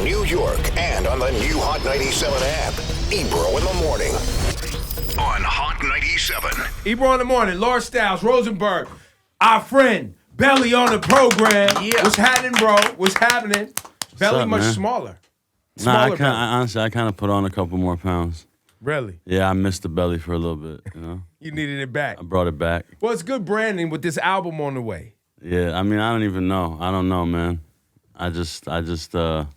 New York, and on the new Hot 97 app. Ebro in the morning on Hot 97. Ebro in the morning, Laura Styles, Rosenberg, our friend, Belly on the program. Yeah. What's happening, bro? What's happening? Belly up, much man? smaller. Nah, Belly. honestly, I kind of put on a couple more pounds. Really? Yeah, I missed the belly for a little bit, you know? You needed it back. I brought it back. Well, it's good branding with this album on the way. Yeah, I mean, I don't even know. I don't know, man. I've been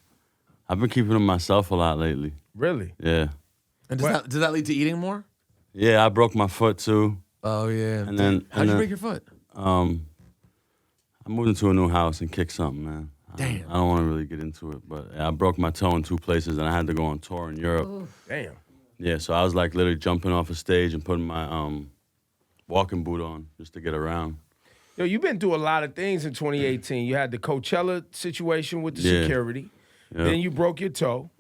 keeping to myself a lot lately. Really? Yeah. And does that lead to eating more? Yeah, I broke my foot too. Oh yeah. And then How'd you break your foot? I moved into a new house and kicked something, man. Damn. I don't want to really get into it, but yeah, I broke my toe in 2 places and I had to go on tour in Europe. Ooh. Damn. Yeah, so I was like literally jumping off a stage and putting my walking boot on just to get around. Yo, you've been through a lot of things in 2018. You had the Coachella situation with the Yeah. security. Yeah. Then you broke your toe.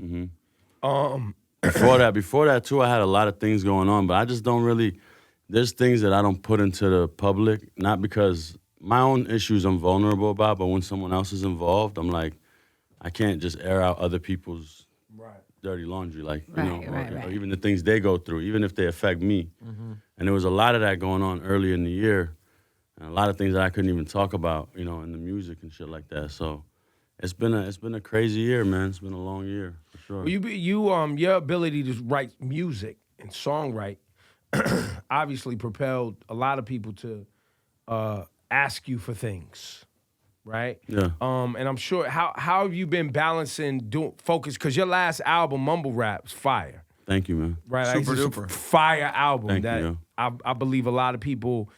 Before that too, I had a lot of things going on, but I just don't really. There's things that I don't put into the public, not because my own issues I'm vulnerable about, but when someone else is involved, I'm like, I can't just air out other people's dirty laundry, like or even the things they go through, even if they affect me. And there was a lot of that going on early in the year, and a lot of things that I couldn't even talk about, in the music and shit like that. So it's been a crazy year, man. It's been a long year for sure. Well, your ability to write music and songwrite obviously propelled a lot of people to ask you for things, right? Yeah. And I'm sure how have you been balancing focus? Because your last album, Mumble Rap's fire, Thank you, man. right? Super it's a duper. fire album Thank that you. I believe a lot of people.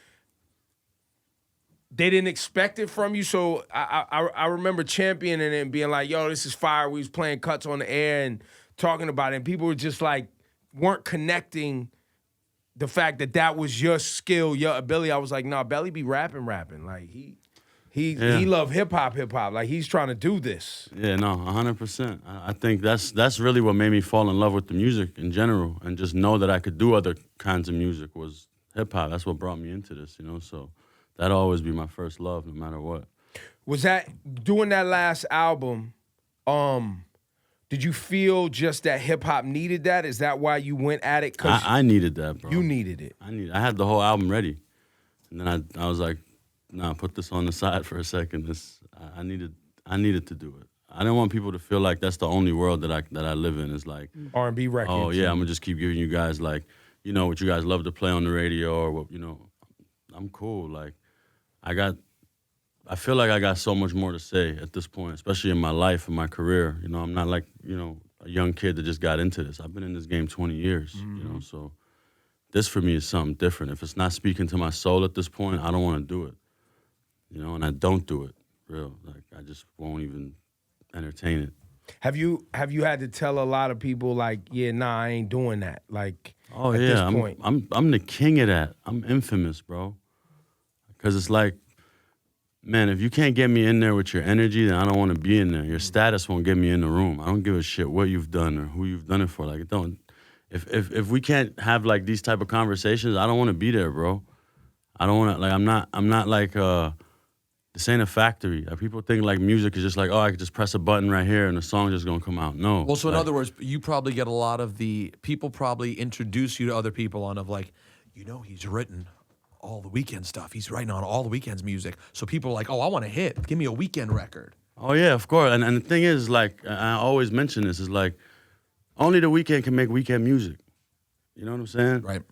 They didn't expect it from you, so I remember championing it and being like, "Yo, this is fire." We was playing cuts on the air and talking about it, and people were just like, weren't connecting the fact that was your skill, your ability. I was like, "Nah, Belly be rapping. Like he love hip hop. Like he's trying to do this." Yeah, no, 100%. I think that's really what made me fall in love with the music in general, and just know that I could do other kinds of music was hip hop. That's what brought me into this, so. That'll always be my first love, no matter what. Was that doing that last album? Did you feel just that hip hop needed that? Is that why you went at it? Cause I needed that, bro. you needed it. I had the whole album ready, and then I was like, nah, put this on the side for a second. I needed to do it. I didn't want people to feel like that's the only world that I live in. Is like R&B records. oh yeah, I'm gonna just keep giving you guys like what you guys love to play on the radio or what I'm cool like. I feel like I got so much more to say at this point, especially in my life and my career. I'm not like, a young kid that just got into this. I've been in this game 20 years, so this for me is something different. If it's not speaking to my soul at this point, I don't want to do it, and I don't do it, real. Like, I just won't even entertain it. Have you had to tell a lot of people like, yeah, nah, I ain't doing that? Like, Oh at yeah, this point. I'm the king of that. I'm infamous, bro. Because it's like, man, if you can't get me in there with your energy, then I don't want to be in there. Your status won't get me in the room. I don't give a shit what you've done or who you've done it for. Like, don't. If we can't have like these type of conversations, I don't want to be there, bro. I don't want to. Like, I'm not like this ain't a factory. People think like music is just like, oh, I could just press a button right here and the song's just gonna come out. No. Well, so in like, other words, you probably get a lot of the people probably introduce you to other people on of like, he's written all the Weeknd stuff. He's writing on all the Weeknd's music. So people are like, oh, I want a hit. Give me a Weeknd record. Oh yeah, of course. And the thing is, like, I always mention this, is like, only the Weeknd can make Weeknd music. You know what I'm saying? Right.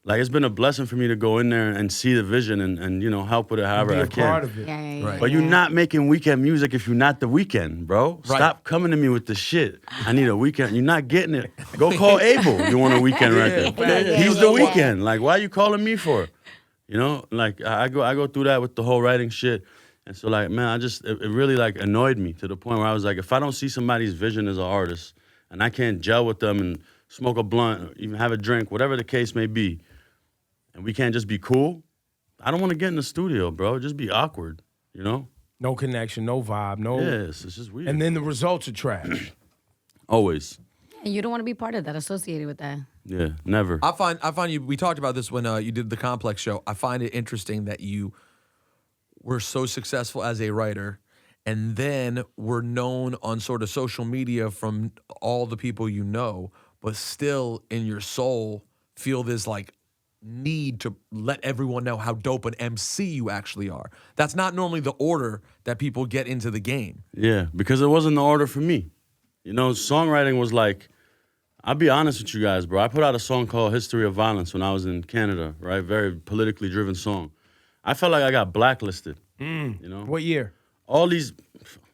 Like, it's been a blessing for me to go in there and see the vision and help with it however Be I a can. part of it. Yeah. Right. But you're not making Weeknd music if you're not the Weeknd, bro. Right. Stop coming to me with the shit. I need a Weeknd. You're not getting it. Go call Abel. You want a Weeknd record? Yeah, He's the yeah. Weeknd. Like, why are you calling me for? Like, I go through that with the whole writing shit. And so, like, man, it really, like, annoyed me to the point where I was like, if I don't see somebody's vision as an artist and I can't gel with them and smoke a blunt or even have a drink, whatever the case may be, and we can't just be cool, I don't want to get in the studio, bro. Just be awkward, No connection, no vibe, no. Yes, it's just weird. And then the results are trash. Always. And you don't want to be part of that, associated with that. Yeah, never. I find you. We talked about this when you did the Complex show. I find it interesting that you were so successful as a writer, and then we're known on sort of social media from all the people you know, but still in your soul feel this like need to let everyone know how dope an MC you actually are. That's not normally the order that people get into the game. Yeah, because it wasn't the order for me. You know, songwriting was like, I'll be honest with you guys, bro. I put out a song called History of Violence when I was in Canada, right? Very politically driven song. I felt like I got blacklisted, you know? What year? All these,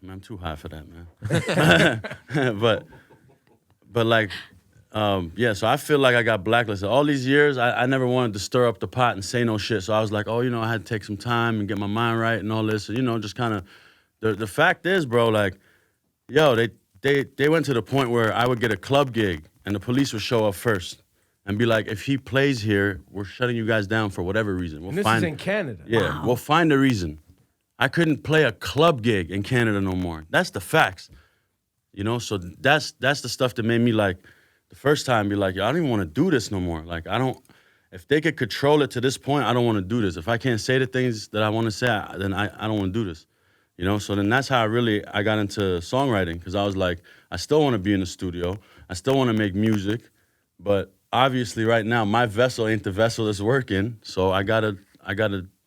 man, I'm too high for that, man. but like, yeah, so I feel like I got blacklisted. All these years, I never wanted to stir up the pot and say no shit. So I was like, oh, you know, I had to take some time and get my mind right and all this. So, you know, just kind of, the fact is, bro, like, yo, they went to the point where I would get a club gig and the police would show up first and be like, if he plays here, we're shutting you guys down for whatever reason. And this is in Canada. Yeah, we'll find a reason. I couldn't play a club gig in Canada no more. That's the facts. You know, so that's the stuff that made me like, the first time be like, yo, I don't even want to do this no more. Like, if they could control it to this point, I don't want to do this. If I can't say the things that I want to say, then I don't want to do this. You know, so then that's how I got into songwriting, because I was like, I still want to be in the studio. I still want to make music, but obviously right now my vessel ain't the vessel that's working, so I gotta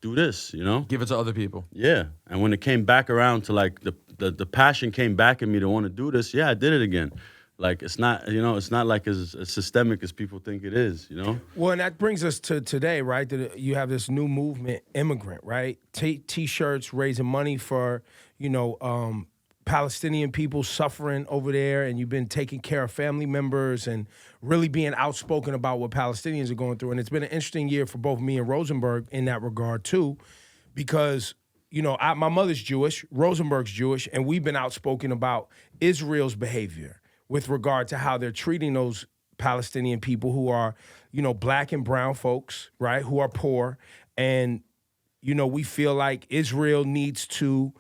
do this, you know? Give it to other people. Yeah, and when it came back around to like the passion came back in me to want to do this, yeah, I did it again. Like, it's not, you know, it's not like as systemic as people think it is, you know? Well, and that brings us to today, right? That you have this new movement, Immigrant, right? T-shirts raising money for, you know, Palestinian people suffering over there, and you've been taking care of family members and really being outspoken about what Palestinians are going through. And it's been an interesting year for both me and Rosenberg in that regard, too, because, you know, my mother's Jewish, Rosenberg's Jewish, and we've been outspoken about Israel's behavior with regard to how they're treating those Palestinian people who are, you know, black and brown folks, right, who are poor. And, you know, we feel like Israel needs to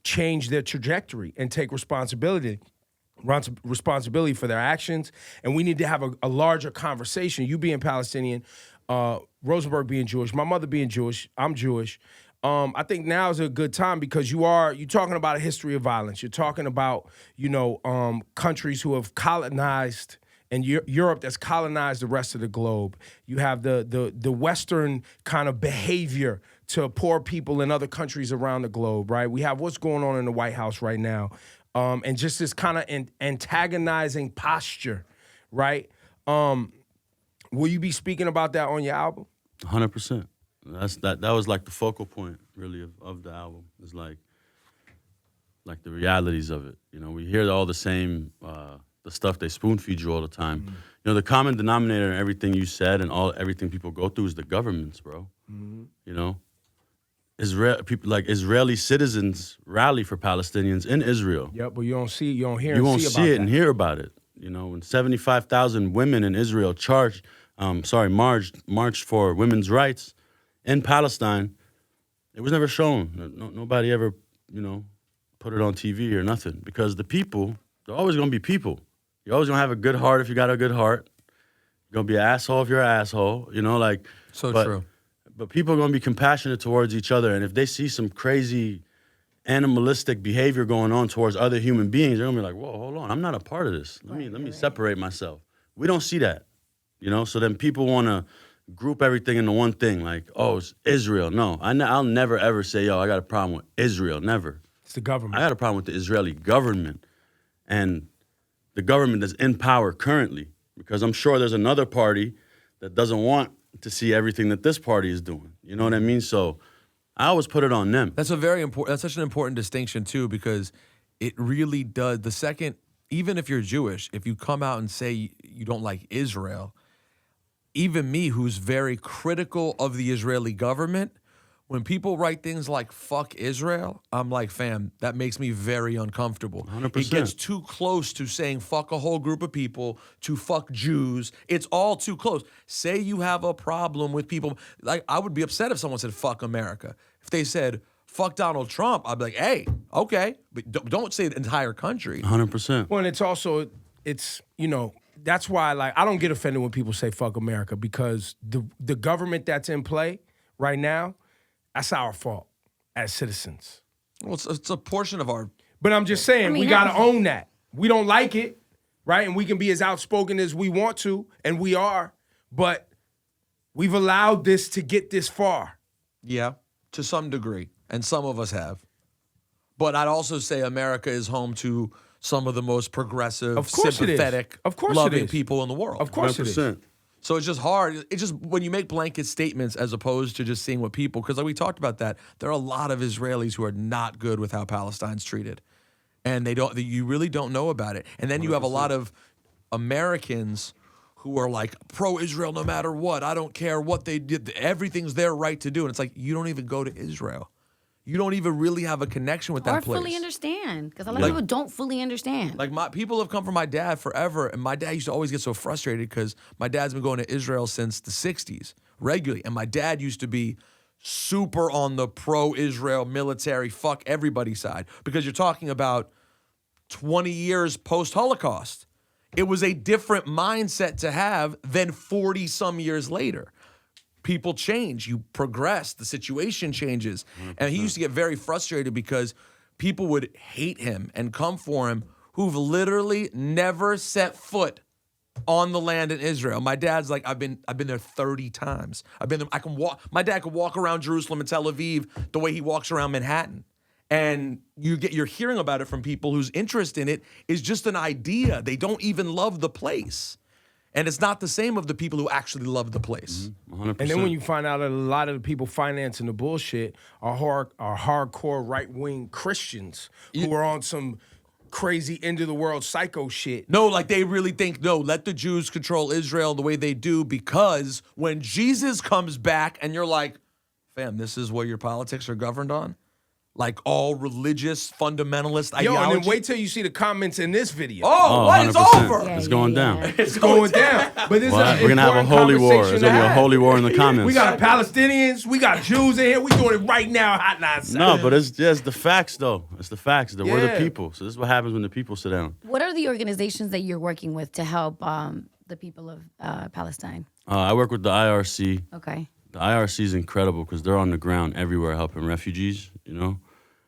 change their trajectory and take responsibility for their actions. And we need to have a larger conversation. You being Palestinian, Rosenberg being Jewish, my mother being Jewish, I'm Jewish. I think now is a good time because you're talking about a history of violence. You're talking about, you know, countries who have colonized, and Europe that's colonized the rest of the globe. You have the Western kind of behavior to poor people in other countries around the globe, right? We have what's going on in the White House right now, and just this kind of antagonizing posture, right? Will you be speaking about that on your album? 100%. That was like the focal point, really, of the album. It's like the realities of it. You know, we hear all the same, the stuff they spoon feed you all the time. Mm-hmm. You know, the common denominator in everything you said and everything people go through is the governments, bro. Mm-hmm. You know, Israeli citizens rally for Palestinians in Israel. Yep, but you don't hear it and hear about it. You know, when 75,000 women in Israel marched for women's rights in Palestine, it was never shown. Nobody ever, you know, put it on TV or nothing, because the people, they're always going to be people. You're always going to have a good heart if you got a good heart. You're going to be an asshole if you're an asshole, you know, like. True. But people are going to be compassionate towards each other, and if they see some crazy animalistic behavior going on towards other human beings, they're going to be like, whoa, hold on, I'm not a part of this. Let me separate myself. We don't see that, you know, so then people want to group everything into one thing, like, oh, it's Israel. No, I'll never, ever say, yo, I got a problem with Israel. Never. It's the government. I got a problem with the Israeli government and the government that's in power currently, because I'm sure there's another party that doesn't want to see everything that this party is doing. You know what I mean? So I always put it on them. That's such an important distinction, too, because it really does. The second, even if you're Jewish, if you come out and say you don't like Israel, even me, who's very critical of the Israeli government, when people write things like fuck Israel, I'm like, fam, that makes me very uncomfortable. 100%. It gets too close to saying fuck a whole group of people, to fuck Jews. It's all too close. Say you have a problem with people. Like, I would be upset if someone said fuck America. If they said fuck Donald Trump, I'd be like, hey, okay. But don't say the entire country. 100%. Well, and it's, you know, that's why, like, I don't get offended when people say fuck America, because the government that's in play right now, that's our fault as citizens. Well, it's a portion of our. But I'm just saying, I mean, we got to own that. We don't like it, right? And we can be as outspoken as we want to, and we are, but we've allowed this to get this far. Yeah, to some degree, and some of us have. But I'd also say America is home to some of the most progressive, Of course it is. sympathetic, Of course it loving is. people in the world. Of course it is. 100%. So it's just hard. It's just when you make blanket statements as opposed to just seeing what people, because like we talked about that, there are a lot of Israelis who are not good with how Palestine's treated. And you really don't know about it. And then you have a lot of Americans who are like pro-Israel no matter what. I don't care what they did. Everything's their right to do. And it's like, you don't even go to Israel. You don't even really have a connection with that Or place. fully understand. Because a lot of people don't fully understand. Like people have come from my dad forever, and my dad used to always get so frustrated because my dad's been going to Israel since the 60s regularly. And my dad used to be super on the pro-Israel military, fuck everybody side. Because you're talking about 20 years post-Holocaust. It was a different mindset to have than 40 some years later. People change, you progress, the situation changes. 100%. And he used to get very frustrated because people would hate him and come for him who've literally never set foot on the land in Israel. My dad's like, I've been there 30 times. My dad could walk around Jerusalem and Tel Aviv the way he walks around Manhattan. And you're hearing about it from people whose interest in it is just an idea. They don't even love the place. And it's not the same of the people who actually love the place. 100%. And then when you find out that a lot of the people financing the bullshit are hardcore right-wing Christians who are on some crazy end-of-the-world psycho shit. No, like they really think, no, let the Jews control Israel the way they do, because when Jesus comes back and you're like, fam, this is what your politics are governed on? Like all religious fundamentalist ideology? Yo, and then wait till you see the comments in this video. Oh, what? It's 100%. over. It's going down. It's going down. But this Well, is we're going to have a holy war. There's going to be a holy war in the comments. We got Palestinians, we got Jews in here. We doing it right now, Hot 97. No, but it's just the facts, though. It's the facts. We're the Yeah. people. So this is what happens when the people sit down. What are the organizations that you're working with to help the people of Palestine? I work with the IRC. Okay. The IRC is incredible because they're on the ground everywhere helping refugees, you know?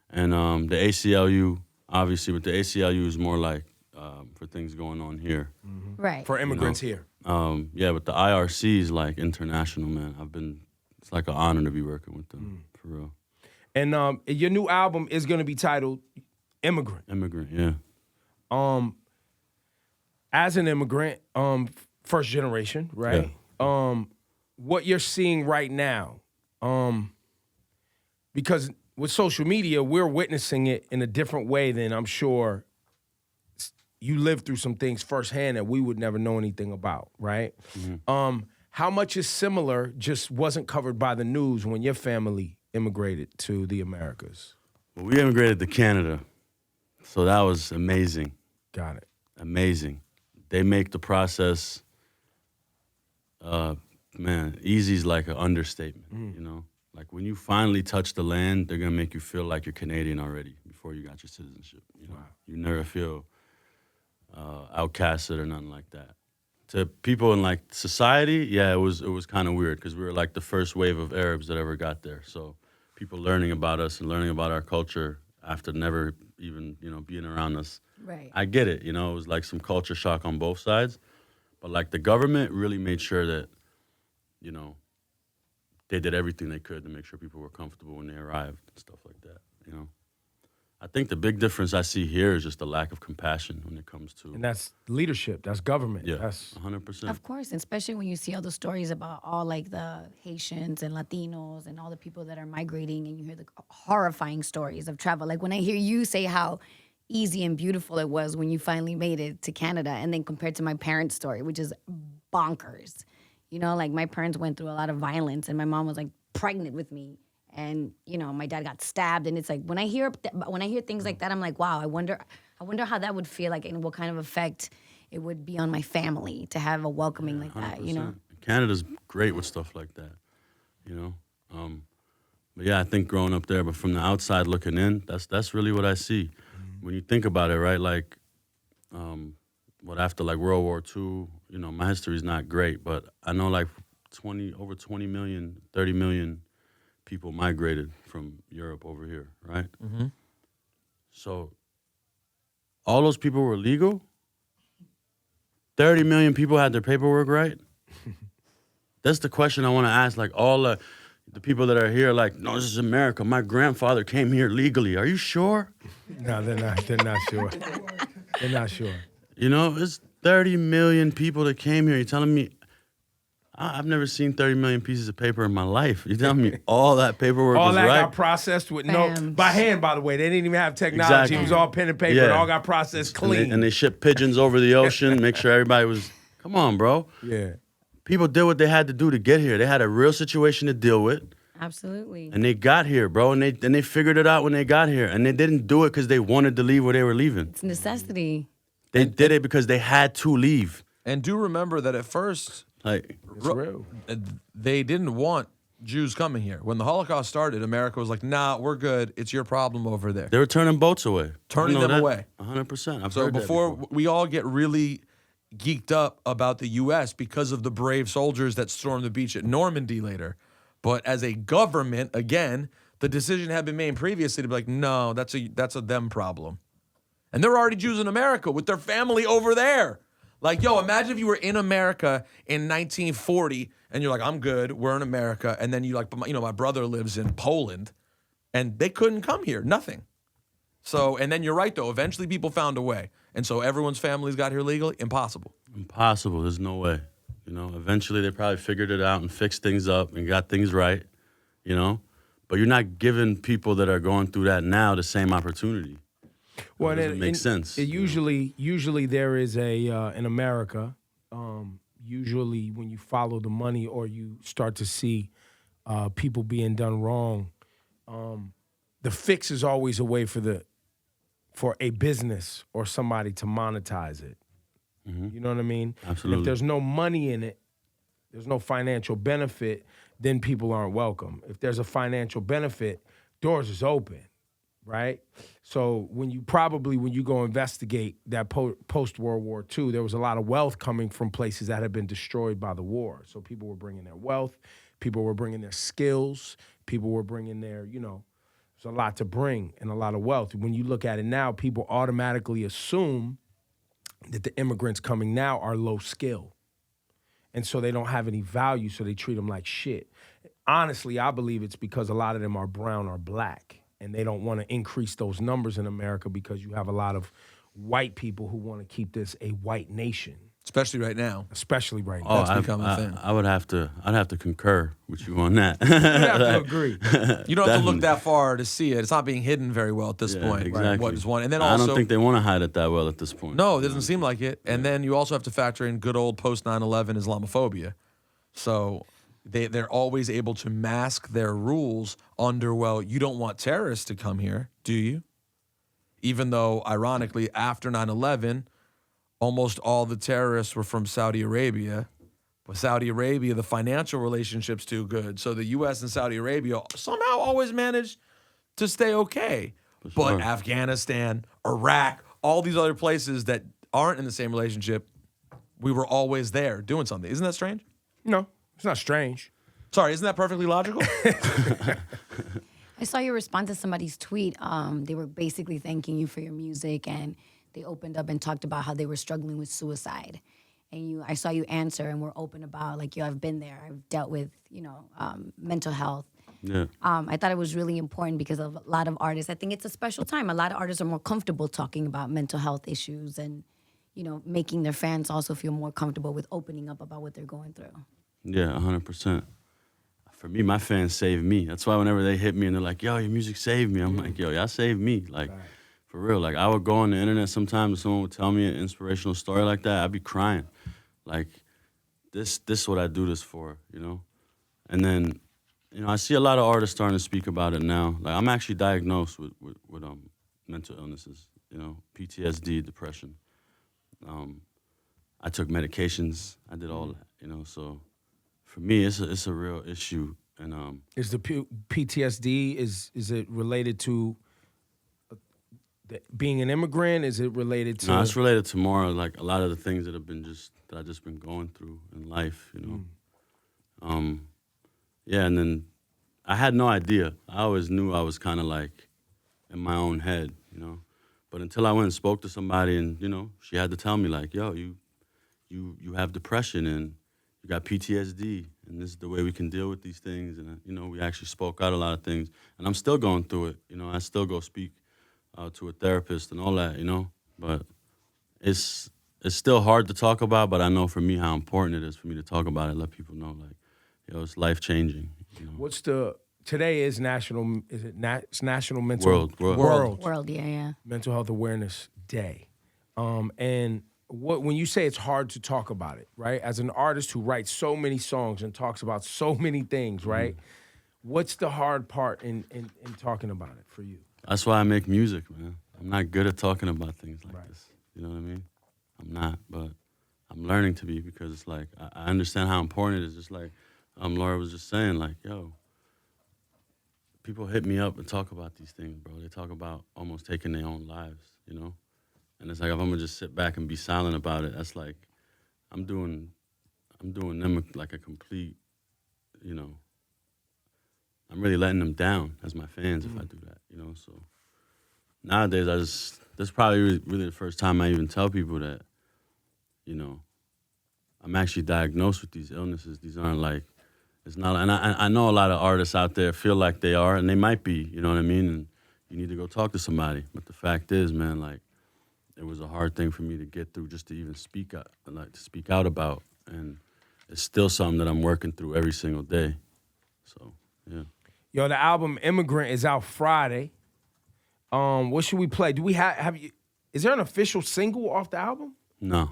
And the ACLU, obviously, but the ACLU is more like for things going on here. Right. For immigrants here. Yeah, but the IRC is like international, man. It's like an honor to be working with them, for real. And your new album is going to be titled Immigrant. Immigrant, yeah. As an immigrant, first generation, right? Yeah. What you're seeing right now, because with social media, we're witnessing it in a different way than I'm sure you lived through some things firsthand that we would never know anything about, right? Mm-hmm. How much is similar just wasn't covered by the news when your family immigrated to the Americas? Well, we immigrated to Canada, so that was amazing. Got it. Amazing. They make the process, man, easy's like an understatement, you know? Like when you finally touch the land, they're gonna make you feel like you're Canadian already before you got your citizenship. You know, you never feel outcasted or nothing like that. To people in like society, yeah, it was kind of weird because we were like the first wave of Arabs that ever got there. So people learning about us and learning about our culture after never even being around us. Right. I get it. It was like some culture shock on both sides, but like the government really made sure that they did everything they could to make sure people were comfortable when they arrived and stuff like that, I think the big difference I see here is just the lack of compassion when it comes to... And that's leadership. That's government. Yeah, That's 100%. Of course, especially when you see all the stories about all like the Haitians and Latinos and all the people that are migrating, and you hear the horrifying stories of travel. Like when I hear you say how easy and beautiful it was when you finally made it to Canada, and then compared to my parents' story, which is bonkers. Like my parents went through a lot of violence, and my mom was like pregnant with me, and my dad got stabbed, and it's like when I hear things like that, I'm like, wow, I wonder how that would feel like, and what kind of effect it would be on my family to have a welcoming like that. 100%. Canada's great with stuff like that, But yeah, I think growing up there, but from the outside looking in, that's really what I see. When you think about it, right? Like, after like World War II, my history is not great, but I know like over 20 million, 30 million people migrated from Europe over here, right? So all those people were legal? 30 million people had their paperwork right? That's the question I want to ask. Like all the people that are here, like, no, this is America. My grandfather came here legally. Are you sure? No, they're not. They're not sure. They're not sure. You know, it's 30 million people that came here. You're telling me, I've never seen 30 million pieces of paper in my life. You're telling me all that paperwork All was that right? got processed with Bam. by hand, by the way. They didn't even have technology. Exactly. It was all pen and paper. Yeah. It all got processed clean. And they shipped pigeons over the ocean, make sure everybody was, come on, bro. Yeah. People did what they had to do to get here. They had a real situation to deal with. Absolutely. And they got here, bro. And they figured it out when they got here. And they didn't do it because they wanted to leave where they were leaving. It's necessity. They did it because they had to leave. And do remember that at first, Like, It's real. they didn't want Jews coming here. When the Holocaust started, America was like, nah, we're good. It's your problem over there. they were turning boats away. Turning I know them that away. 100%. I've So heard that before we all get really geeked up about the U.S. because of the brave soldiers that stormed the beach at Normandy later, but as a government, again, the decision had been made previously to be like, no, that's a them problem. And there are already Jews in America with their family over there. Like, yo, imagine if you were in America in 1940 and you're like, I'm good, we're in America. And then you like, you know, my brother lives in Poland and they couldn't come here, nothing. So, and then you're right, though. Eventually people found a way. And so everyone's families got here legally? Impossible. Impossible. There's no way. You know, eventually they probably figured it out and fixed things up and got things right, you know? But you're not giving people that are going through that now the same opportunity. Well, It doesn't make sense. It you know? usually there is a in America. Usually, when you follow the money or you start to see people being done wrong, the fix is always a way for a business or somebody to monetize it. You know what I mean? Absolutely. And if there's no money in it, there's no financial benefit, then people aren't welcome. If there's a financial benefit, doors is open. Right? So when you go investigate that post-World War II, there was a lot of wealth coming from places that had been destroyed by the war. So people were bringing their wealth, people were bringing their skills, people were bringing their, you know, there's a lot to bring and a lot of wealth. When you look at it now, people automatically assume that the immigrants coming now are low skill. And so they don't have any value, so they treat them like shit. Honestly, I believe it's because a lot of them are brown or black. And they don't want to increase those numbers in America because you have a lot of white people who want to keep this a white nation. Especially right now. Especially right now. Oh, That's become a thing. I'd have to concur with you on that. You have to agree. You don't have to look that far to see it. It's not being hidden very well at this point. Exactly. What is one? And then I also, don't think they want to hide it that well at this point. no, it doesn't seem like it. And then you also have to factor in good old post 9/11 Islamophobia. So they're always able to mask their rules under, well, you don't want terrorists to come here, do you? Even though, ironically, after 9/11, almost all the terrorists were from Saudi Arabia. But Saudi Arabia, the financial relationship's too good. So the U.S. and Saudi Arabia somehow always managed to stay okay. But Afghanistan, Iraq, all these other places that aren't in the same relationship, we were always there doing something. Isn't that strange? No, it's not strange. Sorry, isn't that perfectly logical? I saw your response to somebody's tweet. They were basically thanking you for your music, and they opened up and talked about how they were struggling with suicide. And I saw you answer and were open about, like, yo, I've been there. I've dealt with, mental health. Yeah. I thought it was really important because of a lot of artists. I think it's a special time. A lot of artists are more comfortable talking about mental health issues and, making their fans also feel more comfortable with opening up about what they're going through. Yeah, 100%. For me, my fans save me. That's why whenever they hit me and they're like, yo, your music saved me, I'm like, yo, y'all saved me. Like, for real. Like, I would go on the internet sometimes and someone would tell me an inspirational story like that, I'd be crying. Like, this is what I do this for, And then, I see a lot of artists starting to speak about it now. Like, I'm actually diagnosed with mental illnesses, PTSD, depression. I took medications. I did all that, So for me, it's a real issue. And Is the PTSD, is it related to being an immigrant? Is it related to... No, it's related to more like a lot of the things that I've just been going through in life, Yeah, and then I had no idea. I always knew I was kind of like in my own head, you know. But until I went and spoke to somebody, and you know, she had to tell me like, yo, you have depression and you got PTSD, and this is the way we can deal with these things. And you know, we actually spoke out a lot of things, and I'm still going through it. You know, I still go speak to a therapist and all that. You know, but it's still hard to talk about. But I know for me how important it is for me to talk about it, let people know like, yo, it's life changing. You know? Today is National? Is it it's National Mental World, yeah. Mental Health Awareness Day, and when you say it's hard to talk about it, right? As an artist who writes so many songs and talks about so many things, right? What's the hard part in talking about it for you? That's why I make music, man. I'm not good at talking about things like this. You know what I mean? I'm not, but I'm learning to be, because it's like I understand how important it is. Just like Laura was just saying, like, yo, people hit me up and talk about these things, bro. They talk about almost taking their own lives, you know? And it's like, if I'm gonna just sit back and be silent about it, that's like, I'm doing them like a complete, you know, I'm really letting them down as my fans if I do that, you know? So nowadays, this is probably really the first time I even tell people that, you know, I'm actually diagnosed with these illnesses. These aren't like, it's not, and I know a lot of artists out there feel like they are, and they might be, you know what I mean? And you need to go talk to somebody. But the fact is, man, like, it was a hard thing for me to get through, just to even speak out about. And it's still something that I'm working through every single day. So, yeah. Yo, the album Immigrant is out Friday. What should we play? Do we have you? Is there an official single off the album? No.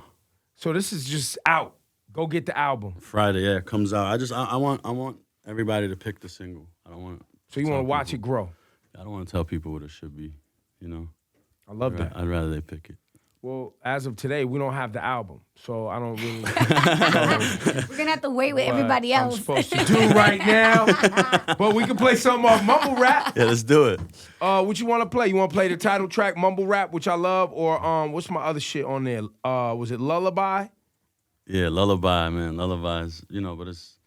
So this is just out. Go get the album. Friday, yeah, it comes out. I want everybody to pick the single. I don't want. So you want to watch it grow? I don't want to tell people what it should be, you know? I love that. I'd rather they pick it. Well, as of today, we don't have the album, so I don't really. We're gonna have to wait with everybody else. I'm supposed to do right now, but we can play something off Mumble Rap. Yeah, let's do it. What you want to play? You want to play the title track Mumble Rap, which I love, or what's my other shit on there? Was it Lullaby? Yeah, Lullaby, man. Lullabies, you know, but it's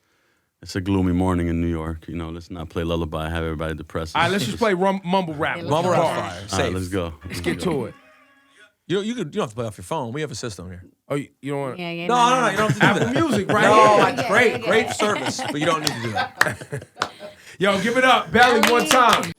a gloomy morning in New York. You know, let's not play Lullaby, have everybody depressed. All right, let's just play Mumble Rap. Mumble Rap's fire. All Safe. right, let's go. Let's get to it. You don't have to play off your phone. We have a system here. Oh, you don't want Yeah, yeah. No, you don't have to do Apple that. Music, right? No, here. like, great service, but you don't need to do that. Yo, give it up, Belly, one time.